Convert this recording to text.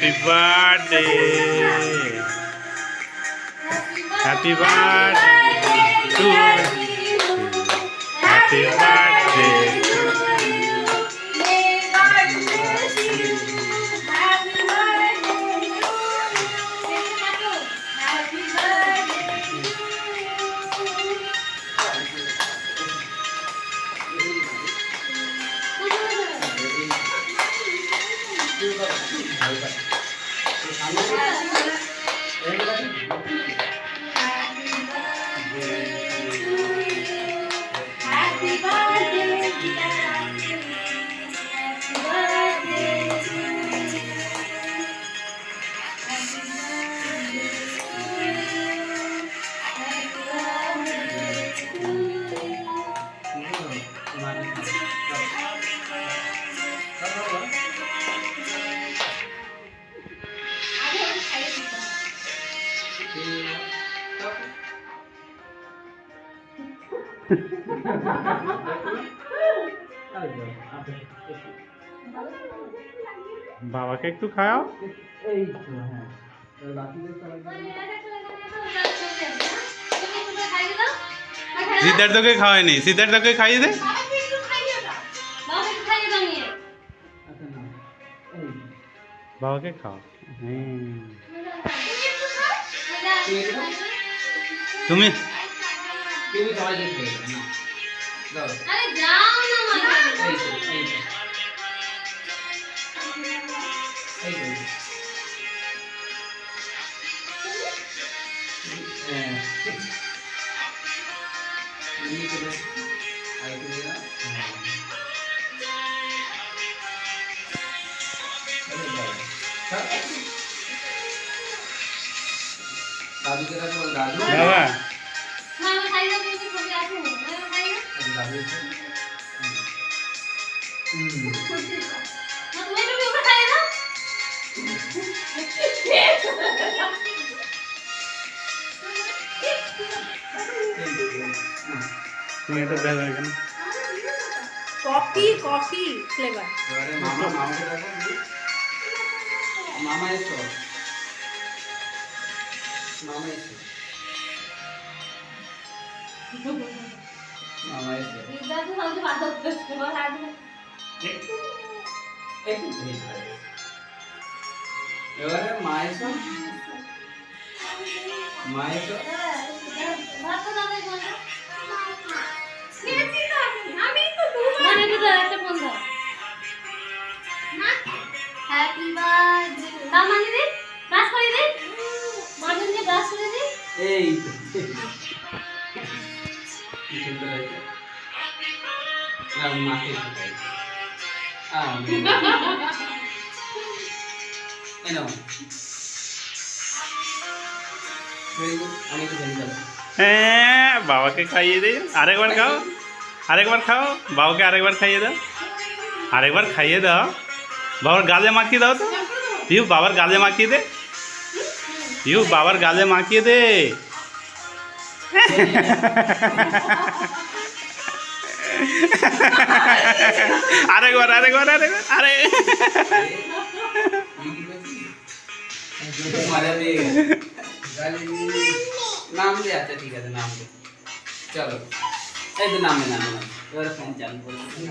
Happy birthday. Happy birthday to you. Happy birthday to you. May God bless you. Happy birthday to you. Happy birthday to you. Happy birthday, dear Auntie. Happy birthday to you. Happy birthday to you. Happy birthday to you. বাবাকে একটু খাওয়াও। এই তো হ্যাঁ বাকিদের সিদ্ধার্থকে খাওয়ায়নি, সিদ্ধার্থকে খাইয়ে দে। বাবাকে খাও। তুমি তুমি সবাই দেখবে না দাও আরে যাও না মানে এই তো এই তো হ্যাঁ ये तो आई तो मेरा दादू के साथ दादू বাবা না আমি খাই না তুমি ছবি আসো না খাই না दादू না তুমি ওটা খাই না তুমি এটা দেবে এখানে। কফি ফ্লেভার अरे मामा मामा के देखो मामा इसको मामा इसको मामा इसको ইদার তো সবচেয়ে বাদ হচ্ছে বল আর এবারে মায়েসো মায়েসো ভাত তো দাও কোন খেয়েছি তো আমি তো দুবার মানে তো একটা ফোন দাও হ্যাপি বার্থডে দাও মানে দে ব্রাশ করে দে মাজন দিয়ে ব্রাশ করে দে এই তো কি সুন্দর হয়েছে না মাকে খাই এনো আমি তো জানি না হ্যাঁ বাবাকে খাইয়ে দে। আরেকবার খাও, আরেকবার খাও। বাবাকে আরেকবার খাইয়ে দাও, আরেকবার খাইয়ে দাও। বাবার গালে মাখিয়ে দাও তো। ইউ বাবার গালে মাখিয়ে দে, ইউ বাবার গালে মাখিয়ে দে। আরেকবার আরেকবার আরেকবার আরে मजा दे नाम दे अच्छा ठीक है नाम दे चलो ए तो नाम है नाम है फैन चालू करो